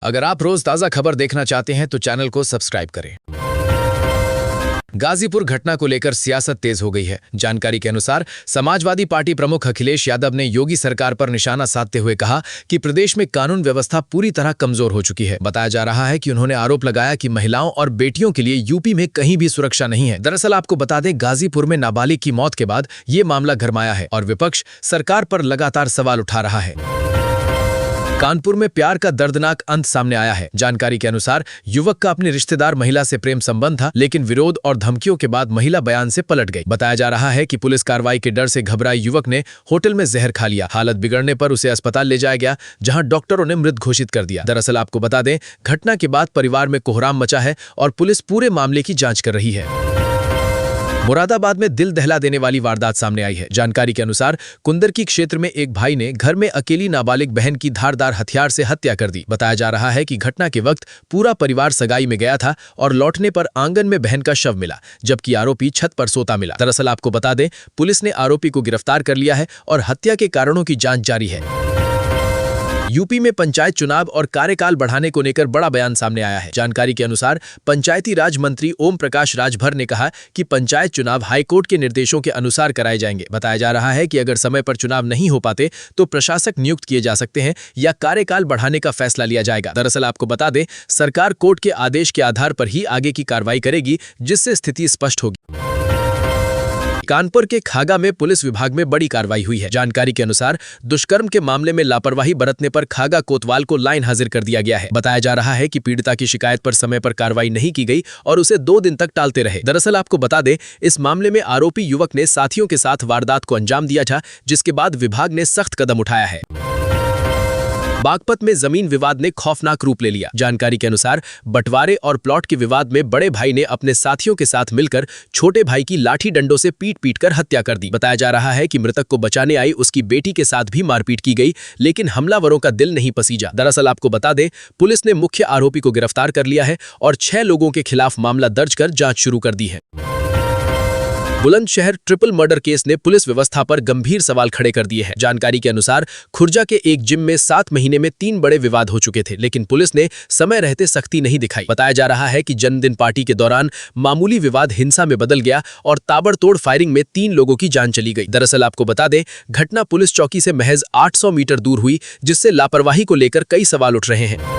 अगर आप रोज ताजा खबर देखना चाहते हैं तो चैनल को सब्सक्राइब करें। गाजीपुर घटना को लेकर सियासत तेज हो गई है। जानकारी के अनुसार समाजवादी पार्टी प्रमुख अखिलेश यादव ने योगी सरकार पर निशाना साधते हुए कहा कि प्रदेश में कानून व्यवस्था पूरी तरह कमजोर हो चुकी है। बताया जा रहा है कि उन्होंने आरोप लगाया कि महिलाओं और बेटियों के लिए यूपी में कहीं भी सुरक्षा नहीं है। दरअसल आपको बता दें, गाजीपुर में नाबालिग की मौत के बाद ये मामला गरमाया है और विपक्ष सरकार पर लगातार सवाल उठा रहा है। कानपुर में प्यार का दर्दनाक अंत सामने आया है। जानकारी के अनुसार युवक का अपने रिश्तेदार महिला से प्रेम संबंध था, लेकिन विरोध और धमकियों के बाद महिला बयान से पलट गई। बताया जा रहा है कि पुलिस कार्रवाई के डर से घबराए युवक ने होटल में जहर खा लिया। हालत बिगड़ने पर उसे अस्पताल ले जाया गया, जहां डॉक्टरों ने मृत घोषित कर दिया। दरअसल आपको बता दें, घटना के बाद परिवार में कोहराम मचा है और पुलिस पूरे मामले की जांच कर रही है। मुरादाबाद में दिल दहला देने वाली वारदात सामने आई है। जानकारी के अनुसार कुंदरकी क्षेत्र में एक भाई ने घर में अकेली नाबालिग बहन की धारदार हथियार से हत्या कर दी। बताया जा रहा है कि घटना के वक्त पूरा परिवार सगाई में गया था और लौटने पर आंगन में बहन का शव मिला, जबकि आरोपी छत पर सोता मिला। दरअसल आपको बता दें, पुलिस ने आरोपी को गिरफ्तार कर लिया है और हत्या के कारणों की जांच जारी है। यूपी में पंचायत चुनाव और कार्यकाल बढ़ाने को लेकर बड़ा बयान सामने आया है। जानकारी के अनुसार पंचायती राज मंत्री ओम प्रकाश राजभर ने कहा कि पंचायत चुनाव हाईकोर्ट के निर्देशों के अनुसार कराए जाएंगे। बताया जा रहा है कि अगर समय पर चुनाव नहीं हो पाते तो प्रशासक नियुक्त किए जा सकते हैं या कार्यकाल बढ़ाने का फैसला लिया जाएगा। दरअसल आपको बता दें, सरकार कोर्ट के आदेश के आधार पर ही आगे की कार्रवाई करेगी, जिससे स्थिति स्पष्ट होगी। कानपुर के खागा में पुलिस विभाग में बड़ी कार्रवाई हुई है। जानकारी के अनुसार दुष्कर्म के मामले में लापरवाही बरतने पर खागा कोतवाल को लाइन हाजिर कर दिया गया है। बताया जा रहा है कि पीड़िता की शिकायत पर समय पर कार्रवाई नहीं की गई और उसे 2 दिन तक टालते रहे। दरअसल आपको बता दें, इस मामले में आरोपी युवक ने साथियों के साथ वारदात को अंजाम दिया था, जिसके बाद विभाग ने सख्त कदम उठाया है। बागपत में जमीन विवाद ने खौफनाक रूप ले लिया। जानकारी के अनुसार बंटवारे और प्लॉट के विवाद में बड़े भाई ने अपने साथियों के साथ मिलकर छोटे भाई की लाठी डंडों से पीट कर हत्या कर दी। बताया जा रहा है कि मृतक को बचाने आई उसकी बेटी के साथ भी मारपीट की गई, लेकिन हमलावरों का दिल नहीं पसीजा। दरअसल आपको बता दें, पुलिस ने मुख्य आरोपी को गिरफ्तार कर लिया है और 6 लोगों के खिलाफ मामला दर्ज कर जांच शुरू कर दी है। बुलंदशहर ट्रिपल मर्डर केस ने पुलिस व्यवस्था पर गंभीर सवाल खड़े कर दिए हैं। जानकारी के अनुसार खुर्जा के एक जिम में 7 महीने में 3 बड़े विवाद हो चुके थे, लेकिन पुलिस ने समय रहते सख्ती नहीं दिखाई। बताया जा रहा है कि जन्मदिन पार्टी के दौरान मामूली विवाद हिंसा में बदल गया और ताबड़तोड़ फायरिंग में 3 लोगों की जान चली गई। दरअसल आपको बता दें, घटना पुलिस चौकी से महज 800 मीटर दूर हुई, जिससे लापरवाही को लेकर कई सवाल उठ रहे हैं।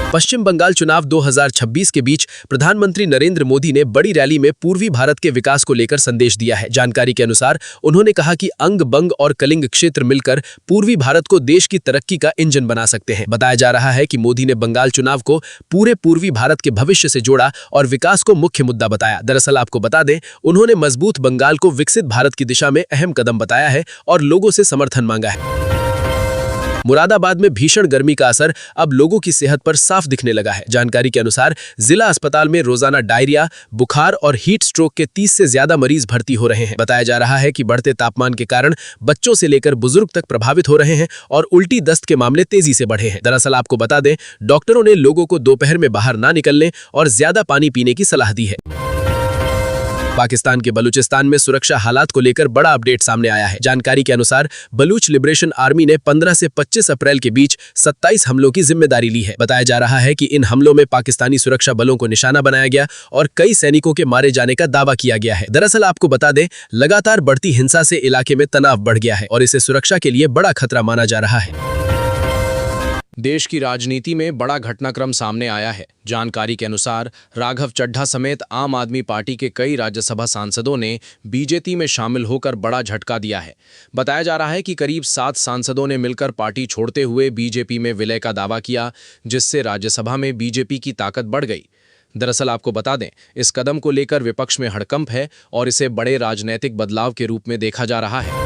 पश्चिम बंगाल चुनाव 2026 के बीच प्रधानमंत्री नरेंद्र मोदी ने बड़ी रैली में पूर्वी भारत के विकास को लेकर संदेश दिया है। जानकारी के अनुसार उन्होंने कहा कि अंग बंग और कलिंग क्षेत्र मिलकर पूर्वी भारत को देश की तरक्की का इंजन बना सकते हैं। बताया जा रहा है कि मोदी ने बंगाल चुनाव को पूरे पूर्वी भारत के भविष्य से जोड़ा और विकास को मुख्य मुद्दा बताया। दरअसल आपको बता दें, उन्होंने मजबूत बंगाल को विकसित भारत की दिशा में अहम कदम बताया है और लोगों से समर्थन मांगा है। मुरादाबाद में भीषण गर्मी का असर अब लोगों की सेहत पर साफ दिखने लगा है। जानकारी के अनुसार जिला अस्पताल में रोजाना डायरिया, बुखार और हीट स्ट्रोक के 30 से ज्यादा मरीज भर्ती हो रहे हैं। बताया जा रहा है कि बढ़ते तापमान के कारण बच्चों से लेकर बुजुर्ग तक प्रभावित हो रहे हैं और उल्टी दस्त के मामले तेजी से बढ़े हैं। दरअसल आपको बता दें, डॉक्टरों ने लोगों को दोपहर में बाहर ना निकलने और ज्यादा पानी पीने की सलाह दी है। पाकिस्तान के बलूचिस्तान में सुरक्षा हालात को लेकर बड़ा अपडेट सामने आया है। जानकारी के अनुसार बलूच लिबरेशन आर्मी ने 15 से 25 अप्रैल के बीच 27 हमलों की जिम्मेदारी ली है। बताया जा रहा है कि इन हमलों में पाकिस्तानी सुरक्षा बलों को निशाना बनाया गया और कई सैनिकों के मारे जाने का दावा किया गया है। दरअसल आपको बता दें, लगातार बढ़ती हिंसा से इलाके में तनाव बढ़ गया है और इसे सुरक्षा के लिए बड़ा खतरा माना जा रहा है। देश की राजनीति में बड़ा घटनाक्रम सामने आया है। जानकारी के अनुसार राघव चड्ढा समेत आम आदमी पार्टी के कई राज्यसभा सांसदों ने बीजेपी में शामिल होकर बड़ा झटका दिया है। बताया जा रहा है कि करीब 7 सांसदों ने मिलकर पार्टी छोड़ते हुए बीजेपी में विलय का दावा किया, जिससे राज्यसभा में बीजेपी की ताकत बढ़ गई। दरअसल आपको बता दें, इस कदम को लेकर विपक्ष में हड़कंप है और इसे बड़े राजनीतिक बदलाव के रूप में देखा जा रहा है।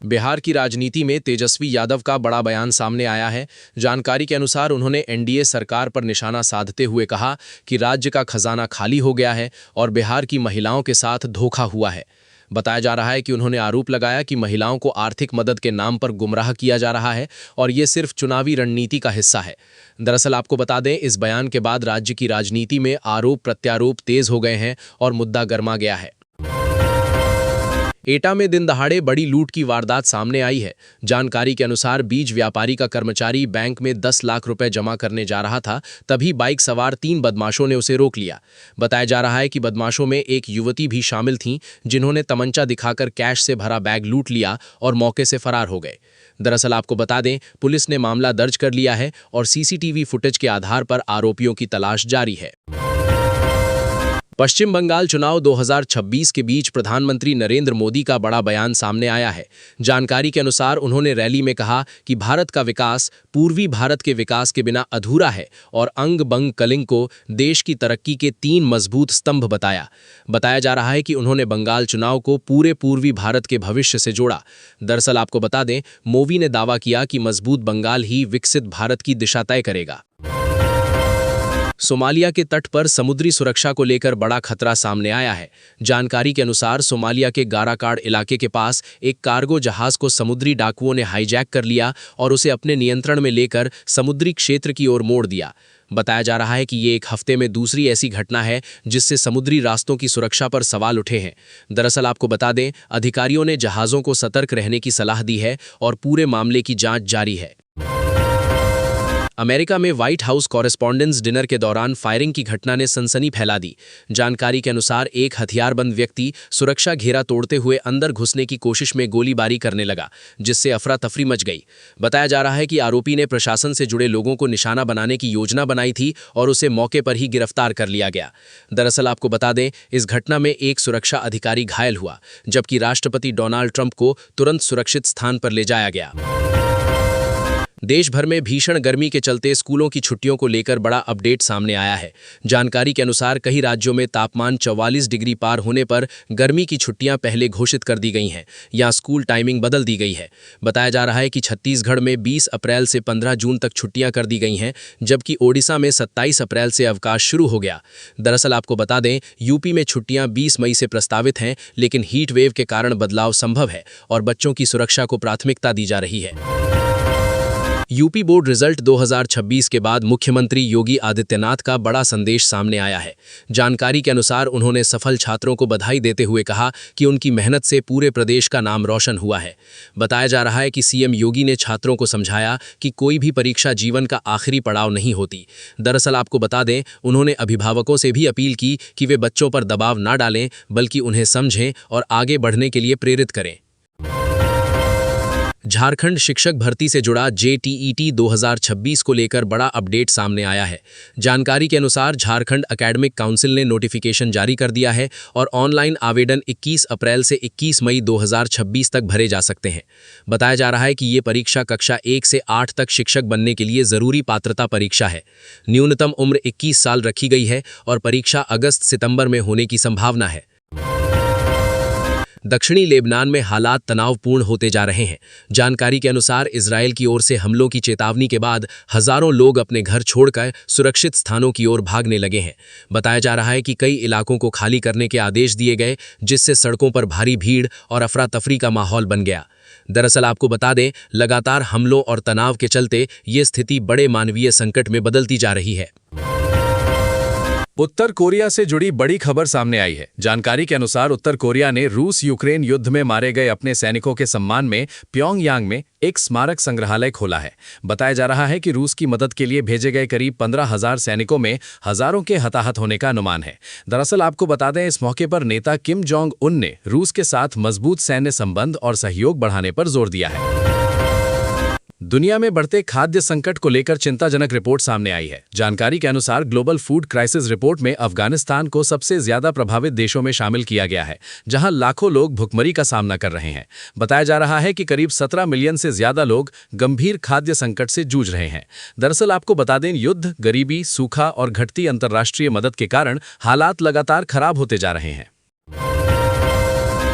बिहार की राजनीति में तेजस्वी यादव का बड़ा बयान सामने आया है। जानकारी के अनुसार उन्होंने एनडीए सरकार पर निशाना साधते हुए कहा कि राज्य का खजाना खाली हो गया है और बिहार की महिलाओं के साथ धोखा हुआ है। बताया जा रहा है कि उन्होंने आरोप लगाया कि महिलाओं को आर्थिक मदद के नाम पर गुमराह किया जा रहा है और ये सिर्फ चुनावी रणनीति का हिस्सा है। दरअसल आपको बता दें, इस बयान के बाद राज्य की राजनीति में आरोप प्रत्यारोप तेज हो गए हैं और मुद्दा गर्मा गया है। एटा में दिन दहाड़े बड़ी लूट की वारदात सामने आई है। जानकारी के अनुसार बीज व्यापारी का कर्मचारी बैंक में 10 लाख रुपए जमा करने जा रहा था, तभी बाइक सवार 3 बदमाशों ने उसे रोक लिया। बताया जा रहा है कि बदमाशों में एक युवती भी शामिल थीं, जिन्होंने तमंचा दिखाकर कैश से भरा बैग लूट लिया और मौके से फरार हो गए। दरअसल आपको बता दें, पुलिस ने मामला दर्ज कर लिया है और सीसीटीवी फुटेज के आधार पर आरोपियों की तलाश जारी है। पश्चिम बंगाल चुनाव 2026 के बीच प्रधानमंत्री नरेंद्र मोदी का बड़ा बयान सामने आया है। जानकारी के अनुसार उन्होंने रैली में कहा कि भारत का विकास पूर्वी भारत के विकास के बिना अधूरा है और अंग बंग कलिंग को देश की तरक्की के 3 मजबूत स्तंभ बताया। बताया जा रहा है कि उन्होंने बंगाल चुनाव को पूरे पूर्वी भारत के भविष्य से जोड़ा। दरअसल आपको बता दें, मोदी ने दावा किया कि मजबूत बंगाल ही विकसित भारत की दिशा तय करेगा। सोमालिया के तट पर समुद्री सुरक्षा को लेकर बड़ा खतरा सामने आया है। जानकारी के अनुसार सोमालिया के गाराकाड इलाके के पास एक कार्गो जहाज को समुद्री डाकुओं ने हाईजैक कर लिया और उसे अपने नियंत्रण में लेकर समुद्री क्षेत्र की ओर मोड़ दिया। बताया जा रहा है कि ये एक हफ्ते में दूसरी ऐसी घटना है जिससे समुद्री रास्तों की सुरक्षा पर सवाल उठे हैं। दरअसल आपको बता दें, अधिकारियों ने जहाज़ों को सतर्क रहने की सलाह दी है और पूरे मामले की जांच जारी है। अमेरिका में व्हाइट हाउस कॉरेस्पॉन्डेंस डिनर के दौरान फायरिंग की घटना ने सनसनी फैला दी। जानकारी के अनुसार एक हथियारबंद व्यक्ति सुरक्षा घेरा तोड़ते हुए अंदर घुसने की कोशिश में गोलीबारी करने लगा, जिससे अफरा तफरी मच गई। बताया जा रहा है कि आरोपी ने प्रशासन से जुड़े लोगों को निशाना बनाने की योजना बनाई थी और उसे मौके पर ही गिरफ्तार कर लिया गया। दरअसल आपको बता दें, इस घटना में एक सुरक्षा अधिकारी घायल हुआ, जबकि राष्ट्रपति डोनाल्ड ट्रंप को तुरंत सुरक्षित स्थान पर ले जाया गया। देश भर में भीषण गर्मी के चलते स्कूलों की छुट्टियों को लेकर बड़ा अपडेट सामने आया है। जानकारी के अनुसार कई राज्यों में तापमान 44 डिग्री पार होने पर गर्मी की छुट्टियां पहले घोषित कर दी गई हैं या स्कूल टाइमिंग बदल दी गई है। बताया जा रहा है कि छत्तीसगढ़ में 20 अप्रैल से 15 जून तक छुट्टियां कर दी गई हैं, जबकि ओडिशा में 27 अप्रैल से अवकाश शुरू हो गया। दरअसल आपको बता दें, यूपी में छुट्टियां 20 मई से प्रस्तावित हैं, लेकिन हीट वेव के कारण बदलाव संभव है और बच्चों की सुरक्षा को प्राथमिकता दी जा रही है। यूपी बोर्ड रिजल्ट 2026 के बाद मुख्यमंत्री योगी आदित्यनाथ का बड़ा संदेश सामने आया है। जानकारी के अनुसार उन्होंने सफल छात्रों को बधाई देते हुए कहा कि उनकी मेहनत से पूरे प्रदेश का नाम रोशन हुआ है। बताया जा रहा है कि सीएम योगी ने छात्रों को समझाया कि कोई भी परीक्षा जीवन का आखिरी पड़ाव नहीं होती। दरअसल आपको बता दें, उन्होंने अभिभावकों से भी अपील की कि वे बच्चों पर दबाव न डालें, बल्कि उन्हें समझें और आगे बढ़ने के लिए प्रेरित करें। झारखंड शिक्षक भर्ती से जुड़ा JTET 2026 को लेकर बड़ा अपडेट सामने आया है। जानकारी के अनुसार झारखंड एकेडमिक काउंसिल ने नोटिफिकेशन जारी कर दिया है और ऑनलाइन आवेदन 21 अप्रैल से 21 मई 2026 तक भरे जा सकते हैं। बताया जा रहा है कि ये परीक्षा कक्षा 1 से 8 तक शिक्षक बनने के लिए ज़रूरी पात्रता परीक्षा है। न्यूनतम उम्र 21 साल रखी गई है और परीक्षा अगस्त-सितंबर में होने की संभावना है। दक्षिणी लेबनान में हालात तनावपूर्ण होते जा रहे हैं। जानकारी के अनुसार इजरायल की ओर से हमलों की चेतावनी के बाद हजारों लोग अपने घर छोड़कर सुरक्षित स्थानों की ओर भागने लगे हैं। बताया जा रहा है कि कई इलाकों को खाली करने के आदेश दिए गए, जिससे सड़कों पर भारी भीड़ और अफरा तफरी का माहौल बन गया। दरअसल आपको बता दें, लगातार हमलों और तनाव के चलते ये स्थिति बड़े मानवीय संकट में बदलती जा रही है। उत्तर कोरिया से जुड़ी बड़ी खबर सामने आई है। जानकारी के अनुसार उत्तर कोरिया ने रूस यूक्रेन युद्ध में मारे गए अपने सैनिकों के सम्मान में प्योंगयांग में एक स्मारक संग्रहालय खोला है। बताया जा रहा है कि रूस की मदद के लिए भेजे गए करीब 15,000 सैनिकों में हजारों के हताहत होने का अनुमान है। दरअसल आपको बता दें, इस मौके पर नेता किम जोंग उन ने रूस के साथ मजबूत सैन्य संबंध और सहयोग बढ़ाने पर जोर दिया है। दुनिया में बढ़ते खाद्य संकट को लेकर चिंताजनक रिपोर्ट सामने आई है। जानकारी के अनुसार ग्लोबल फूड क्राइसिस रिपोर्ट में अफगानिस्तान को सबसे ज्यादा प्रभावित देशों में शामिल किया गया है, जहां लाखों लोग भुखमरी का सामना कर रहे हैं। बताया जा रहा है कि करीब 17 मिलियन से ज्यादा लोग गंभीर खाद्य संकट से जूझ रहे हैं। दरअसल आपको बता दें, युद्ध, गरीबी, सूखा और घटती अंतर्राष्ट्रीय मदद के कारण हालात लगातार खराब होते जा रहे हैं।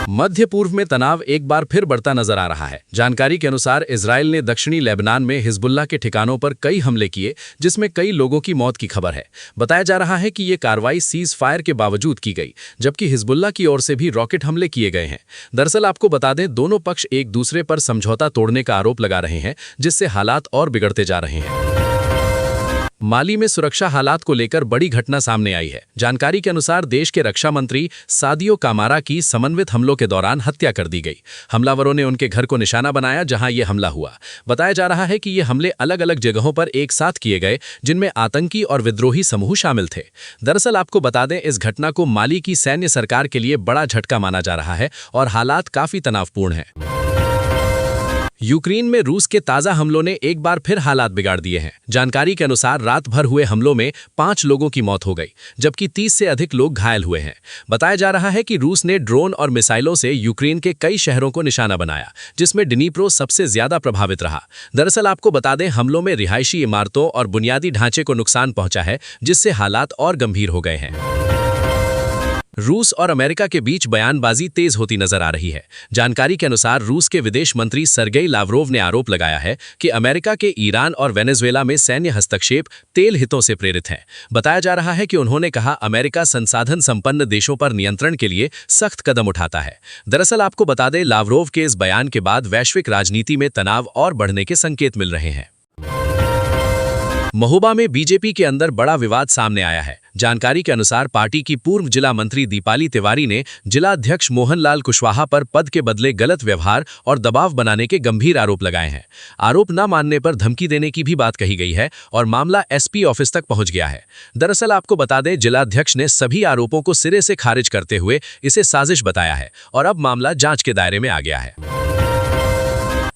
मध्य पूर्व में तनाव एक बार फिर बढ़ता नजर आ रहा है। जानकारी के अनुसार इजरायल ने दक्षिणी लेबनान में हिजबुल्लाह के ठिकानों पर कई हमले किए, जिसमें कई लोगों की मौत की खबर है। बताया जा रहा है कि ये कार्रवाई सीज फायर के बावजूद की गई, जबकि हिजबुल्लाह की ओर से भी रॉकेट हमले किए गए हैं। दरअसल आपको बता दें, दोनों पक्ष एक दूसरे पर समझौता तोड़ने का आरोप लगा रहे हैं, जिससे हालात और बिगड़ते जा रहे हैं। माली में सुरक्षा हालात को लेकर बड़ी घटना सामने आई है। जानकारी के अनुसार देश के रक्षा मंत्री सादियो कामारा की समन्वित हमलों के दौरान हत्या कर दी गई। हमलावरों ने उनके घर को निशाना बनाया जहां यह हमला हुआ। बताया जा रहा है कि ये हमले अलग अलग जगहों पर एक साथ किए गए, जिनमें आतंकी और विद्रोही समूह शामिल थे। दरअसल आपको बता दें, इस घटना को माली की सैन्य सरकार के लिए बड़ा झटका माना जा रहा है और हालात काफी तनावपूर्ण हैं। यूक्रेन में रूस के ताजा हमलों ने एक बार फिर हालात बिगाड़ दिए हैं। जानकारी के अनुसार रात भर हुए हमलों में 5 लोगों की मौत हो गई, जबकि 30 से अधिक लोग घायल हुए हैं। बताया जा रहा है कि रूस ने ड्रोन और मिसाइलों से यूक्रेन के कई शहरों को निशाना बनाया, जिसमें डिनीप्रो सबसे ज्यादा प्रभावित रहा। दरअसल आपको बता दें, हमलों में रिहायशी इमारतों और बुनियादी ढांचे को नुकसान पहुंचा है, जिससे हालात और गंभीर हो गए हैं। रूस और अमेरिका के बीच बयानबाजी तेज होती नजर आ रही है। जानकारी के अनुसार रूस के विदेश मंत्री सर्गेई लावरोव ने आरोप लगाया है कि अमेरिका के ईरान और वेनेजुएला में सैन्य हस्तक्षेप तेल हितों से प्रेरित है। बताया जा रहा है कि उन्होंने कहा, अमेरिका संसाधन संपन्न देशों पर नियंत्रण के लिए सख्त कदम उठाता है। दरअसल आपको बता दें, लावरोव के इस बयान के बाद वैश्विक राजनीति में तनाव और बढ़ने के संकेत मिल रहे हैं। महोबा में बीजेपी के अंदर बड़ा विवाद सामने आया है। जानकारी के अनुसार पार्टी की पूर्व जिला मंत्री दीपाली तिवारी ने जिला अध्यक्ष मोहनलाल कुशवाहा पर पद के बदले गलत व्यवहार और दबाव बनाने के गंभीर आरोप लगाए हैं। आरोप न मानने पर धमकी देने की भी बात कही गई है और मामला एसपी ऑफिस तक पहुंच गया है। दरअसल आपको बता दें, जिला अध्यक्ष ने सभी आरोपों को सिरे से खारिज करते हुए इसे साजिश बताया है और अब मामला जांच के दायरे में आ गया है।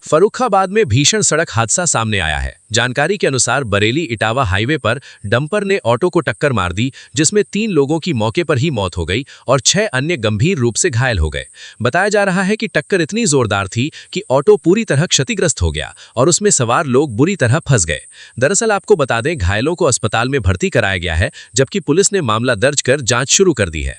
फर्रुखाबाद में भीषण सड़क हादसा सामने आया है। जानकारी के अनुसार बरेली इटावा हाईवे पर डंपर ने ऑटो को टक्कर मार दी, जिसमें 3 लोगों की मौके पर ही मौत हो गई और 6 अन्य गंभीर रूप से घायल हो गए। बताया जा रहा है कि टक्कर इतनी जोरदार थी कि ऑटो पूरी तरह क्षतिग्रस्त हो गया और उसमें सवार लोग बुरी तरह फंस गए। दरअसल आपको बता दें, घायलों को अस्पताल में भर्ती कराया गया है, जबकि पुलिस ने मामला दर्ज कर जांच शुरू कर दी है।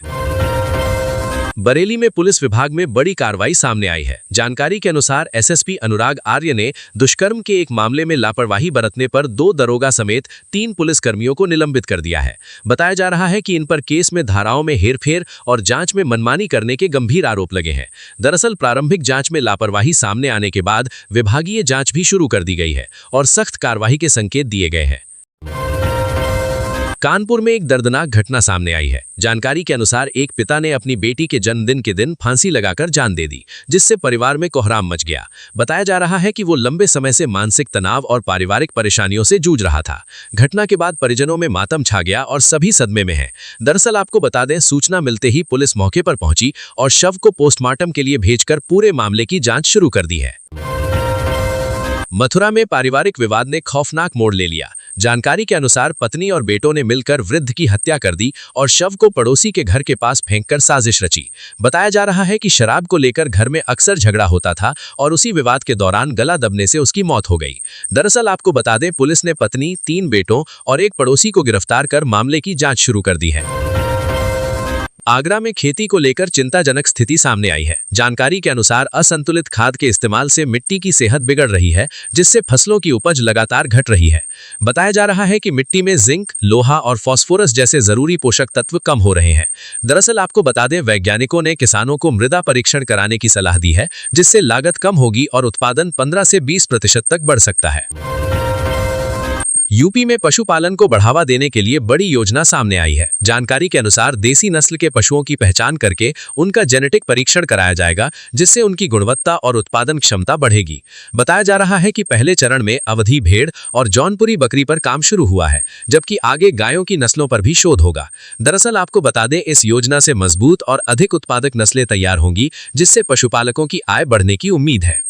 बरेली में पुलिस विभाग में बड़ी कार्रवाई सामने आई है। जानकारी के अनुसार एसएसपी अनुराग आर्य ने दुष्कर्म के एक मामले में लापरवाही बरतने पर 2 दरोगा समेत 3 पुलिसकर्मियों को निलंबित कर दिया है। बताया जा रहा है कि इन पर केस में धाराओं में हेरफेर और जांच में मनमानी करने के गंभीर आरोप लगे हैं। दरअसल प्रारंभिक जांच में लापरवाही सामने आने के बाद विभागीय जांच भी शुरू कर दी गई है और सख्त कार्रवाई के संकेत दिए गए हैं। कानपुर में एक दर्दनाक घटना सामने आई है। जानकारी के अनुसार एक पिता ने अपनी बेटी के जन्मदिन के दिन फांसी लगाकर जान दे दी, जिससे परिवार में कोहराम मच गया। बताया जा रहा है कि वो लंबे समय से मानसिक तनाव और पारिवारिक परेशानियों से जूझ रहा था। घटना के बाद परिजनों में मातम छा गया और सभी सदमे में हैं। दरअसल आपको बता दें, सूचना मिलते ही पुलिस मौके पर पहुंची और शव को पोस्टमार्टम के लिए भेजकर पूरे मामले की जांच शुरू कर दी है। मथुरा में पारिवारिक विवाद ने खौफनाक मोड़ ले लिया। जानकारी के अनुसार पत्नी और बेटों ने मिलकर वृद्ध की हत्या कर दी और शव को पड़ोसी के घर के पास फेंककर साजिश रची। बताया जा रहा है कि शराब को लेकर घर में अक्सर झगड़ा होता था और उसी विवाद के दौरान गला दबने से उसकी मौत हो गई। दरअसल आपको बता दें, पुलिस ने पत्नी, 3 बेटों और एक पड़ोसी को गिरफ्तार कर मामले की जांच शुरू कर दी है। आगरा में खेती को लेकर चिंताजनक स्थिति सामने आई है। जानकारी के अनुसार असंतुलित खाद के इस्तेमाल से मिट्टी की सेहत बिगड़ रही है, जिससे फसलों की उपज लगातार घट रही है। बताया जा रहा है कि मिट्टी में जिंक, लोहा और फास्फोरस जैसे जरूरी पोषक तत्व कम हो रहे हैं। दरअसल आपको बता दें, वैज्ञानिकों ने किसानों को मृदा परीक्षण कराने की सलाह दी है, जिससे लागत कम होगी और उत्पादन 15 से 20% तक बढ़ सकता है। यूपी में पशुपालन को बढ़ावा देने के लिए बड़ी योजना सामने आई है। जानकारी के अनुसार देसी नस्ल के पशुओं की पहचान करके उनका जेनेटिक परीक्षण कराया जाएगा, जिससे उनकी गुणवत्ता और उत्पादन क्षमता बढ़ेगी। बताया जा रहा है कि पहले चरण में अवधी भेड़ और जौनपुरी बकरी पर काम शुरू हुआ है, जबकि आगे गायों की नस्लों पर भी शोध होगा। दरअसल आपको बता दें, इस योजना से मजबूत और अधिक उत्पादक नस्लें तैयार होंगी, जिससे पशुपालकों की आय बढ़ने की उम्मीद है।